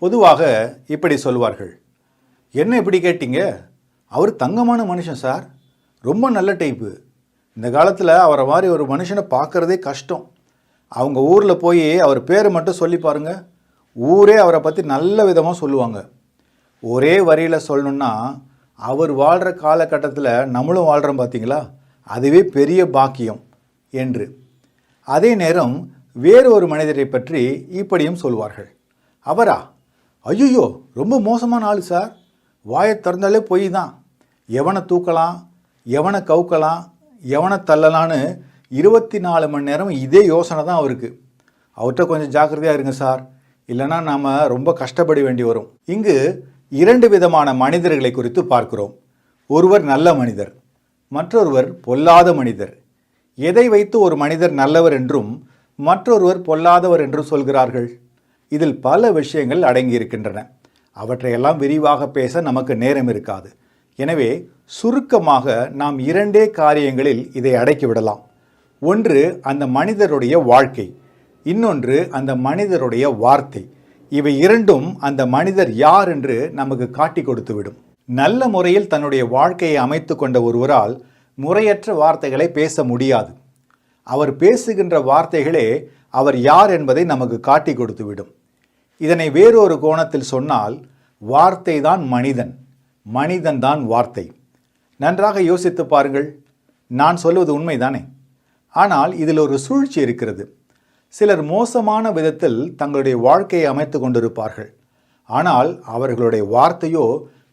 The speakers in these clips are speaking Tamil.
பொதுவாக இப்படி சொல்வார்கள், என்ன இப்படி கேட்டீங்க, அவர் தங்கமான மனுஷன் சார், ரொம்ப நல்ல டைப்பு. இந்த காலத்தில் அவரை மாதிரி ஒரு மனுஷனை பார்க்குறதே கஷ்டம். அவங்க ஊரில் போய் அவர் பேரை மட்டும் சொல்லி பாருங்கள், ஊரே அவரை பற்றி நல்ல விதமாக சொல்லுவாங்க. ஒரே வரியில் சொல்லணுன்னா, அவர் வாழ்கிற காலகட்டத்தில் நம்மளும் வாழ்கிறோம் பார்த்தீங்களா, அதுவே பெரிய பாக்கியம் என்று. அதே நேரம் வேறு ஒரு மனிதரை பற்றி இப்படியும் சொல்வார்கள், அவரா, ஐயோ ரொம்ப மோசமான ஆள் சார், வாயை திறந்தாலே பொய் தான், எவனை தூக்கலாம், எவனை கவுக்கலாம், எவனை தள்ளலான்னு 24 மணி நேரம் இதே யோசனை தான் அவருக்கு. அவர்கிட்ட கொஞ்சம் ஜாக்கிரதையாக இருங்க சார், இல்லைனா நாம் ரொம்ப கஷ்டப்பட வேண்டி வரும். இங்கு 2 விதமான மனிதர்களை குறித்து பார்க்கிறோம். ஒருவர் நல்ல மனிதர், மற்றொருவர் பொல்லாத மனிதர். எதை வைத்து ஒரு மனிதர் நல்லவர் என்றும் மற்றொருவர் பொல்லாதவர் என்றும் சொல்கிறார்கள்? இதில் பல விஷயங்கள் அடங்கியிருக்கின்றன. அவற்றையெல்லாம் விரிவாக பேச நமக்கு நேரம் இருக்காது. எனவே சுருக்கமாக நாம் 2 காரியங்களில் இதை அடக்கிவிடலாம். ஒன்று அந்த மனிதருடைய வாழ்க்கை, இன்னொன்று அந்த மனிதருடைய வார்த்தை. இவை இரண்டும் அந்த மனிதர் யார் என்று நமக்கு காட்டி கொடுத்துவிடும். நல்ல முறையில் தன்னுடைய வாழ்க்கையை அமைத்து கொண்ட ஒருவரால் முறையற்ற வார்த்தைகளை பேச முடியாது. அவர் பேசுகின்ற வார்த்தைகளே அவர் யார் என்பதை நமக்கு காட்டி கொடுத்துவிடும். இதனை வேறொரு கோணத்தில் சொன்னால், வார்த்தை தான் மனிதன், மனிதன் தான் வார்த்தை. நன்றாக யோசித்து பாருங்கள், நான் சொல்வது உண்மைதானே? ஆனால் இதில் ஒரு சூழ்ச்சி இருக்கிறது. சிலர் மோசமான விதத்தில் தங்களுடைய வாழ்க்கையை அமைத்து கொண்டிருப்பார்கள். ஆனால் அவர்களுடைய வார்த்தையோ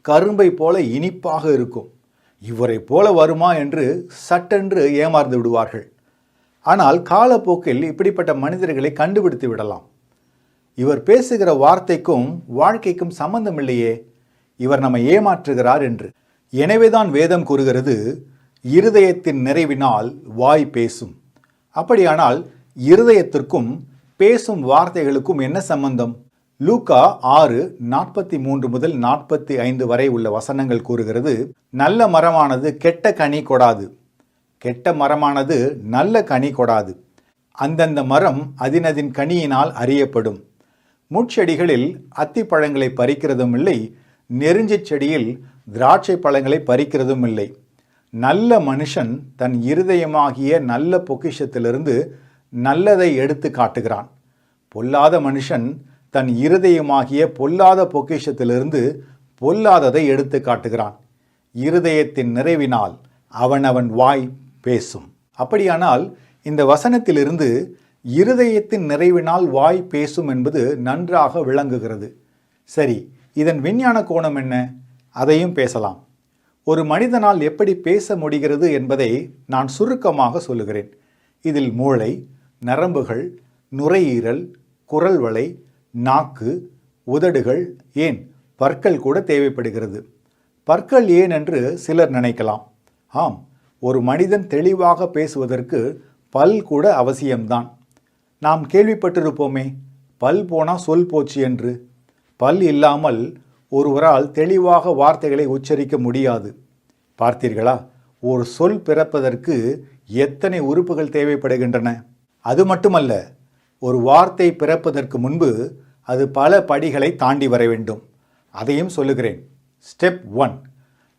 கரும்பை போல இனிப்பாக இருக்கும். இவரை போல வருமா என்று சட்டென்று ஏமாந்து விடுவார்கள். ஆனால் காலப்போக்கில் இப்படிப்பட்ட மனிதர்களை கண்டுபிடித்து விடலாம். இவர் பேசுகிற வார்த்தைக்கும் வாழ்க்கைக்கும் சம்பந்தம் இல்லையே, இவர் நம்மை ஏமாற்றுகிறார் என்று. எனவேதான் வேதம் கூறுகிறது, இருதயத்தின் நிறைவினால் வாய் பேசும். அப்படியானால் இருதயத்திற்கும் பேசும் வார்த்தைகளுக்கும் என்ன சம்பந்தம்? லூக்கா 6:43 முதல் 45 வரை உள்ள வசனங்கள் கூறுகிறது, நல்ல மரமானது கெட்ட கனி கொடாது, கெட்ட மரமானது நல்ல கனி கொடாது. அந்தந்த மரம் அதினதின் கனியினால் அறியப்படும். முட்செடிகளில் அத்திப்பழங்களை பறிக்கிறதும் இல்லை, நெருஞ்சிச் செடியில் திராட்சை பழங்களை பறிக்கிறதும் இல்லை. நல்ல மனுஷன் தன் இருதயமாகிய நல்ல பொக்கிஷத்திலிருந்து நல்லதை எடுத்து காட்டுகிறான். பொல்லாத மனுஷன் தன் இருதயமாகிய பொல்லாத பொக்கிஷத்திலிருந்து பொல்லாததை எடுத்து காட்டுகிறான். இருதயத்தின் நிறைவினால் அவனவன் வாய் பேசும். அப்படியானால் இந்த வசனத்திலிருந்து இருதயத்தின் நிறைவினால் வாய் பேசும் என்பது நன்றாக விளங்குகிறது. சரி, இதன் விஞ்ஞான கோணம் என்ன? அதையும் பேசலாம். ஒரு மனிதனால் எப்படி பேச முடிகிறது என்பதை நான் சுருக்கமாக சொல்லுகிறேன். இதில் மூளை, நரம்புகள், நுரையீரல், குரல் வளை, நாக்கு, உதடுகள், ஏன் பற்கள் கூட தேவைப்படுகிறது. பற்கள் ஏன் என்று சிலர் நினைக்கலாம். ஆம், ஒரு மனிதன் தெளிவாக பேசுவதற்கு பல் கூட அவசியம்தான். நாம் கேள்விப்பட்டிருப்போமே, பல் போனால் சொல் போச்சு என்று. பல் இல்லாமல் ஒருவரால் தெளிவாக வார்த்தைகளை உச்சரிக்க முடியாது. பார்த்தீர்களா, ஒரு சொல் பிறப்பதற்கு எத்தனை உறுப்புகள் தேவைப்படுகின்றன. அது மட்டுமல்ல, ஒரு வார்த்தை பிறப்பதற்கு முன்பு அது பல படிகளை தாண்டி வர வேண்டும். அதையும் சொல்லுகிறேன். ஸ்டெப் 1,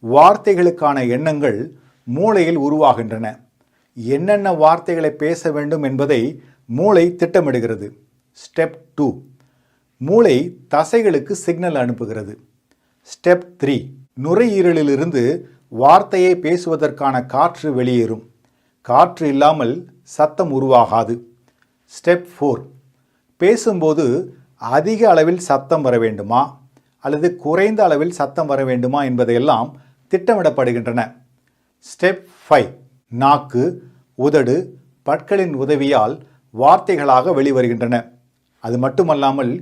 வார்த்தைகளுக்கான எண்ணங்கள் மூளையில் உருவாகின்றன. என்னென்ன வார்த்தைகளை பேச வேண்டும் என்பதை மூளை திட்டமிடுகிறது. ஸ்டெப் 2, மூளை தசைகளுக்கு சிக்னல் அனுப்புகிறது. ஸ்டெப் 3, நுரையீரலிலிருந்து வார்த்தையை பேசுவதற்கான காற்று வெளியேறும். காற்று இல்லாமல் சத்தம் உருவாகாது. ஸ்டெப் 4, பேசும்போது அதிக அளவில் சத்தம் வர வேண்டுமா அல்லது குறைந்த அளவில் சத்தம் வர வேண்டுமா என்பதையெல்லாம் திட்டமிடப்படுகின்றன. ஸ்டெப் 5, நாக்கு, உதடு, பற்களின் உதவியால் வார்த்தைகளாக வெளிவருகின்றன. அது மட்டுமல்லாமல்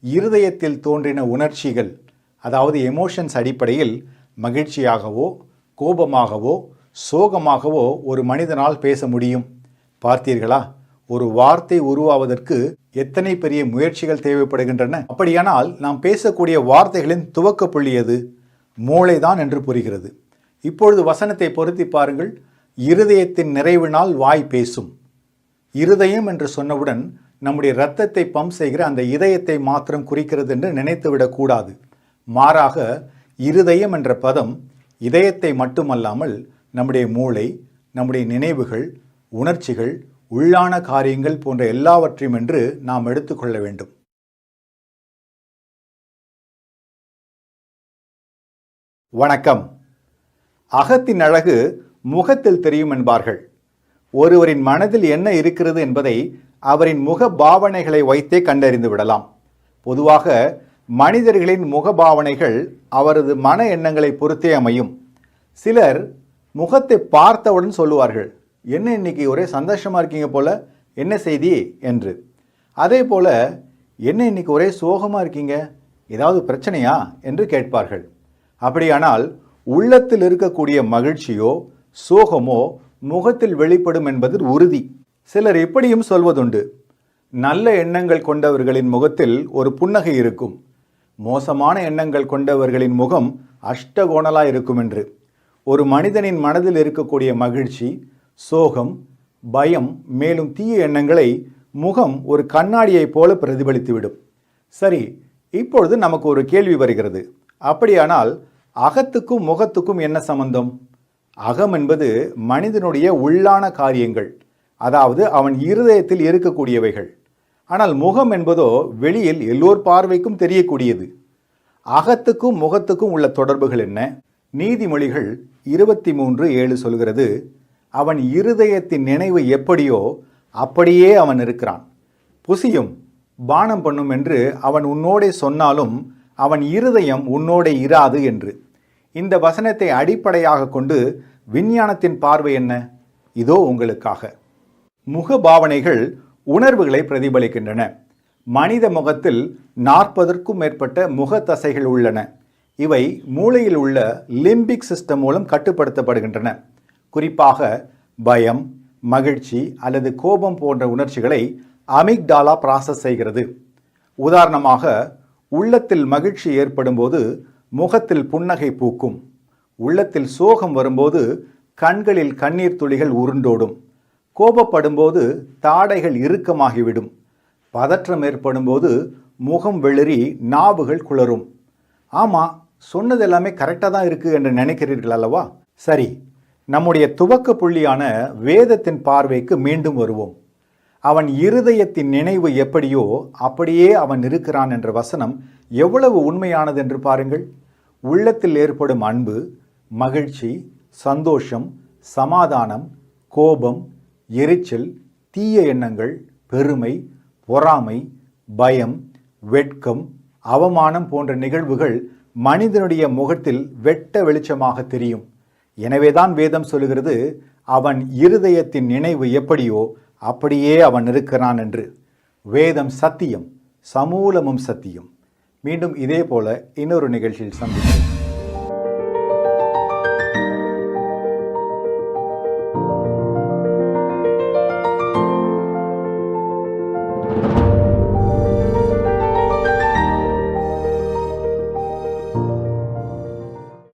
இருதயத்தில் தோன்றின உணர்ச்சிகள், அதாவது எமோஷன்ஸ் அடிப்படையில் மகிழ்ச்சியாகவோ கோபமாகவோ சோகமாகவோ ஒரு மனிதனால் பேச முடியும். பார்த்தீர்களா, ஒரு வார்த்தை உருவாவதற்கு எத்தனை பெரிய முயற்சிகள் தேவைப்படுகின்றன. அப்படியானால் நாம் பேசக்கூடிய வார்த்தைகளின் துவக்க புள்ளி எது? மூளைதான் என்று புரிகிறது. இப்பொழுது வசனத்தை பொருத்தி பாருங்கள். இருதயத்தின் நிறைவினால் வாய் பேசும். இருதயம் என்று சொன்னவுடன் நம்முடைய இரத்தத்தை பம்ப் செய்கிற அந்த இதயத்தை மாத்திரம் குறிக்கிறது என்று நினைத்துவிடக்கூடாது. மாறாக இருதயம் என்ற பதம் இதயத்தை மட்டுமல்லாமல் நம்முடைய மூளை, நம்முடைய நினைவுகள், உணர்ச்சிகள், உள்ளான காரியங்கள் போன்ற எல்லாவற்றையும் என்று நாம் எடுத்துக்கொள்ள வேண்டும். வணக்கம். அகத்தின் அழகு முகத்தில் தெரியும் என்பார்கள். ஒருவரின் மனதில் என்ன இருக்கிறது என்பதை அவரின் முக பாவனைகளை வைத்தே கண்டறிந்து விடலாம். பொதுவாக மனிதர்களின் முக பாவனைகள் அவரது மன எண்ணங்களை பொறுத்தே அமையும். சிலர் முகத்தை பார்த்தவுடன் சொல்லுவார்கள், என்ன இன்னைக்கு ஒரே சந்தோஷமா இருக்கீங்க போல, என்ன செய்தி என்று. அதே போல, என்ன இன்னைக்கு ஒரே சோகமா இருக்கீங்க, ஏதாவது பிரச்சனையா என்று கேட்பார்கள். அப்படியானால் உள்ளத்தில் இருக்கக்கூடிய மகிழ்ச்சியோ சோகமோ முகத்தில் வெளிப்படும் என்பது உறுதி. சிலர் இப்படியும் சொல்வதுண்டு, நல்ல எண்ணங்கள் கொண்டவர்களின் முகத்தில் ஒரு புன்னகை இருக்கும், மோசமான எண்ணங்கள் கொண்டவர்களின் முகம் அஷ்டகோணலாய் இருக்கும் என்று. ஒரு மனிதனின் மனதில் இருக்கக்கூடிய மகிழ்ச்சி, சோகம், பயம், மேலும் தீய எண்ணங்களை முகம் ஒரு கண்ணாடியைப் போல பிரதிபலித்துவிடும். சரி, இப்பொழுது நமக்கு ஒரு கேள்வி வருகிறது. அப்படியானால் அகத்துக்கும் முகத்துக்கும் என்ன சம்பந்தம்? அகம் என்பது மனிதனுடைய உள்ளான காரியங்கள், அதாவது அவன் இருதயத்தில் இருக்கக்கூடியவைகள். ஆனால் முகம் என்பதோ வெளியில் எல்லோர் பார்வைக்கும் தெரியக்கூடியது. அகத்துக்கும் முகத்துக்கும் உள்ள தொடர்புகள் என்ன? நீதிமொழிகள் 23:7 சொல்கிறது, அவன் இருதயத்தின் நினைவு எப்படியோ அப்படியே அவன் இருக்கிறான். புசியும் பானம் பண்ணும் என்று அவன் உன்னோடே சொன்னாலும் அவன் இருதயம் உன்னோடே இராது என்று. இந்த வசனத்தை அடிப்படையாக கொண்டு விஞ்ஞானத்தின் பார்வை என்ன? இதோ உங்களுக்காக. முக பாவனைகள் உணர்வுகளை பிரதிபலிக்கின்றன. மனித முகத்தில் 40க்கும் மேற்பட்ட முக தசைகள் உள்ளன. இவை மூளையில் உள்ள லிம்பிக் சிஸ்டம் மூலம் கட்டுப்படுத்தப்படுகின்றன. குறிப்பாக பயம், மகிழ்ச்சி அல்லது கோபம் போன்ற உணர்ச்சிகளை அமிக்டாலா ப்ராசஸ் செய்கிறது. உதாரணமாக, உள்ளத்தில் மகிழ்ச்சி ஏற்படும் போது முகத்தில் புன்னகை பூக்கும். உள்ளத்தில் சோகம் வரும்போது கண்களில் கண்ணீர் துளிகள் உருண்டோடும். கோபப்படும்போது தாடைகள் இறுக்கமாகிவிடும். பதற்றம் ஏற்படும் போது முகம் வெளிரி நாவுகள் குளரும். ஆமாம், சொன்னது எல்லாமே கரெக்டாக தான் இருக்குது என்று நினைக்கிறீர்கள் அல்லவா? சரி, நம்முடைய துவக்க புள்ளியான வேதத்தின் பார்வைக்கு மீண்டும் வருவோம். அவன் இருதயத்தின் நினைவு எப்படியோ அப்படியே அவன் இருக்கிறான் என்ற வசனம் எவ்வளவு உண்மையானது என்று பாருங்கள். உள்ளத்தில் ஏற்படும் அன்பு, மகிழ்ச்சி, சந்தோஷம், சமாதானம், கோபம், எரிச்சல், தீய எண்ணங்கள், பெருமை, பொறாமை, பயம், வெட்கம், அவமானம் போன்ற நிகழ்வுகள் மனிதனுடைய முகத்தில் வெட்ட வெளிச்சமாக தெரியும். எனவேதான் வேதம் சொல்லுகிறது, அவன் இருதயத்தின் நினைவு எப்படியோ அப்படியே அவன் இருக்கிறான் என்று. வேதம் சத்தியம், சமூலமும் சத்தியம். மீண்டும் இதே போல இன்னொரு நிகழ்ச்சியில் சந்திப்போம்.